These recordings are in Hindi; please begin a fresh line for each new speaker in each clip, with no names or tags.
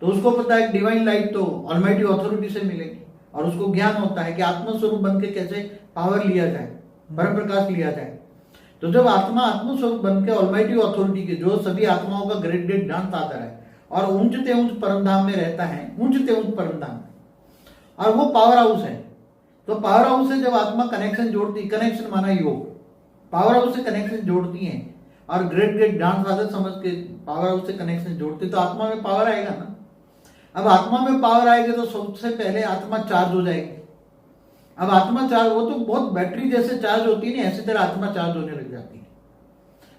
तो उसको पता है डिवाइन लाइट तो ऑलमाइटी अथॉरिटी से मिलेगी, और उसको ज्ञान होता है कि आत्मस्वरूप बन के कैसे पावर लिया जाए, परम प्रकाश लिया जाए। तो जब आत्मा आत्मस्वरूप बन के ऑलमाइटी अथॉरिटी के, जो सभी आत्माओं का ग्रेट ग्रेट ज्ञान आता है और ऊंचते ऊंच परमधाम में रहता है, ऊंचते ऊंच परमधाम में, और वो पावर हाउस है। तो पावर हाउस से जब आत्मा कनेक्शन जोड़ती, कनेक्शन माना योग, पावर हाउस से कनेक्शन जोड़ती है और ग्रेट ग्रेट ज्ञान साधक समझ के पावर हाउस से कनेक्शन जोड़ती, तो आत्मा में पावर आएगा ना। अब आत्मा में पावर आएगी तो सबसे पहले आत्मा चार्ज हो जाएगी। अब आत्मा चार्ज, वो तो बहुत बैटरी जैसे चार्ज होती है ना, ऐसी तरह आत्मा चार्ज होने लग जाती है।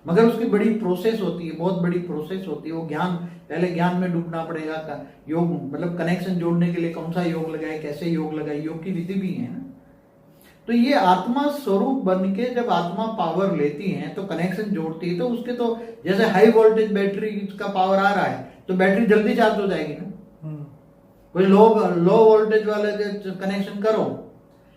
मगर उसकी बड़ी प्रोसेस होती है, बहुत बड़ी प्रोसेस होती है। वो ज्ञान, पहले ज्ञान में डूबना पड़ेगा। योग मतलब कनेक्शन जोड़ने के लिए कौन सा योग लगाए, कैसे योग लगाए, योग की विधि भी है ना। तो ये आत्मा स्वरूप बन के जब आत्मा पावर लेती है तो कनेक्शन जोड़ती है, तो उसके तो जैसे हाई वोल्टेज बैटरी का पावर आ रहा है तो बैटरी जल्दी चार्ज हो जाएगी ना। कोई लो वोल्टेज वाले कनेक्शन करो,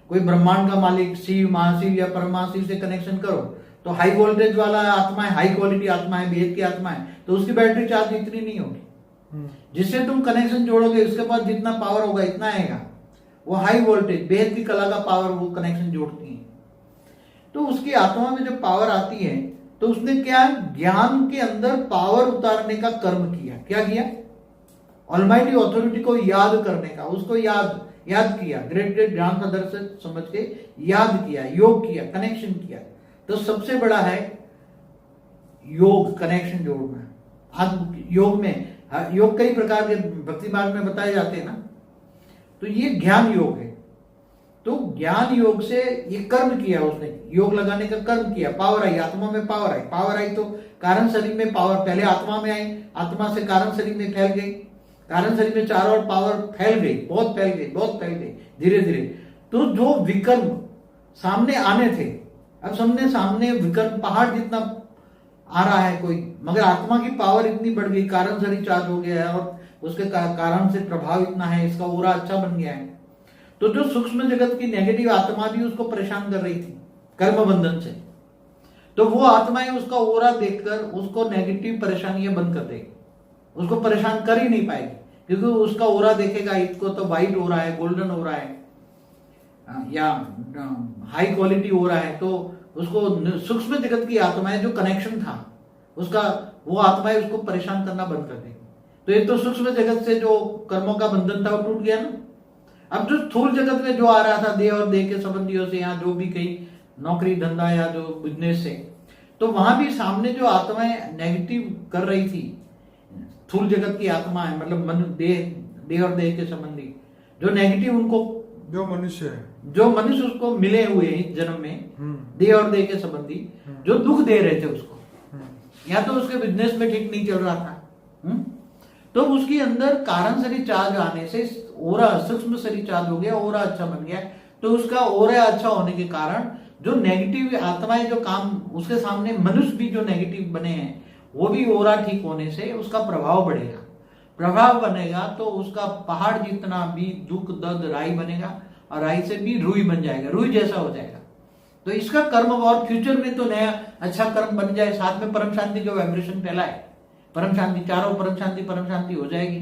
कोई ब्रह्मांड का मालिक शिव, महाशिव या परमाशिव से कनेक्शन करो, तो हाई वोल्टेज वाला आत्मा है, हाई क्वालिटी आत्मा है, वेद की आत्मा है, तो उसकी बैटरी चार्ज इतनी नहीं होगी। जिससे तुम कनेक्शन जोड़ोगे उसके पास जितना पावर होगा इतना आएगा। वो हाई वोल्टेज वेद की कला का पावर वो कनेक्शन जोड़ती है। तो उसकी आत्मा में जब पावर आती है तो उसने क्या, ज्ञान के अंदर पावर उतारने का कर्म किया। क्या किया? ऑलमाइटी अथॉरिटी को याद करने का, उसको याद किया, ग्रेट ग्रेट ज्ञान का दर्शन समझ के याद किया, योग किया, कनेक्शन किया। तो सबसे बड़ा है योग, कनेक्शन जोड़ना। योग में, योग कई प्रकार के भक्ति मार्ग में बताए जाते हैं ना, तो ये ज्ञान योग है। तो ज्ञान योग से ये कर्म किया उसने, योग लगाने का कर्म किया, पावर आई, आत्मा में पावर आई तो कारण शरीर में पावर पहले आत्मा में आई, आत्मा से कारण शरीर में फैल गई, कारण शरीर में चारों ओर पावर फैल गई, बहुत फैल गई धीरे धीरे। तो जो विकर्म सामने आने थे, अब सामने विकर्म पहाड़ जितना आ रहा है कोई, मगर आत्मा की पावर इतनी बढ़ गई, कारण शरीर चार्ज हो गया है और उसके कारण से प्रभाव इतना है, इसका ओरा अच्छा बन गया है। तो जो सूक्ष्म जगत की नेगेटिव आत्मा भी उसको परेशान कर रही थी कर्म बंधन से, तो वो आत्माएं उसका ओरा देखकर उसको नेगेटिव परेशानियां बंद कर देगी, उसको परेशान कर ही नहीं पाएगी, क्योंकि उसका ओरा देखेगा, इसको तो व्हाइट हो रहा है, गोल्डन हो रहा है या हाई क्वालिटी हो रहा है, तो उसको सूक्ष्म जगत की आत्माएं, जो कनेक्शन था उसका, वो आत्माएं उसको परेशान करना बंद कर देगी। तो ये तो सूक्ष्म जगत से जो कर्मों का बंधन था वो टूट गया ना। अब जो स्थूल जगत में जो आ रहा था देह और देह के संबंधियों से, या जो भी कहीं नौकरी धंधा या जो बिजनेस से, तो वहां भी सामने जो आत्माएं नेगेटिव कर रही थी, स्थूल जगत की आत्मा है, मतलब मन, देह और देह के संबंधी जो नेगेटिव, उनको जो मनुष्य उसको मिले हुए इस जन्म में देह और देह के संबंधी जो दुख दे रहे थे उसको, या तो उसके बिजनेस में ठीक नहीं चल रहा था, तो उसके अंदर कारण शरीर चार्ज आने से ओरा, सूक्ष्म शरीर चार्ज हो गया, ओरा अच्छा बन गया। तो उसका ओरा अच्छा होने के कारण जो नेगेटिव आत्माएं जो काम उसके सामने, मनुष्य भी जो नेगेटिव बने हैं, वो भी ओरा ठीक होने से उसका प्रभाव बढ़ेगा, प्रभाव बनेगा तो उसका पहाड़ जितना भी दुख दर्द राई बनेगा, और राई से भी रुई बन जाएगा, रुई जैसा हो जाएगा। तो इसका कर्म, और फ्यूचर में तो नया अच्छा कर्म बन जाए, साथ में परम शांति का वाइब्रेशन फैलाए, परम शांति, चारों परम शांति हो जाएगी।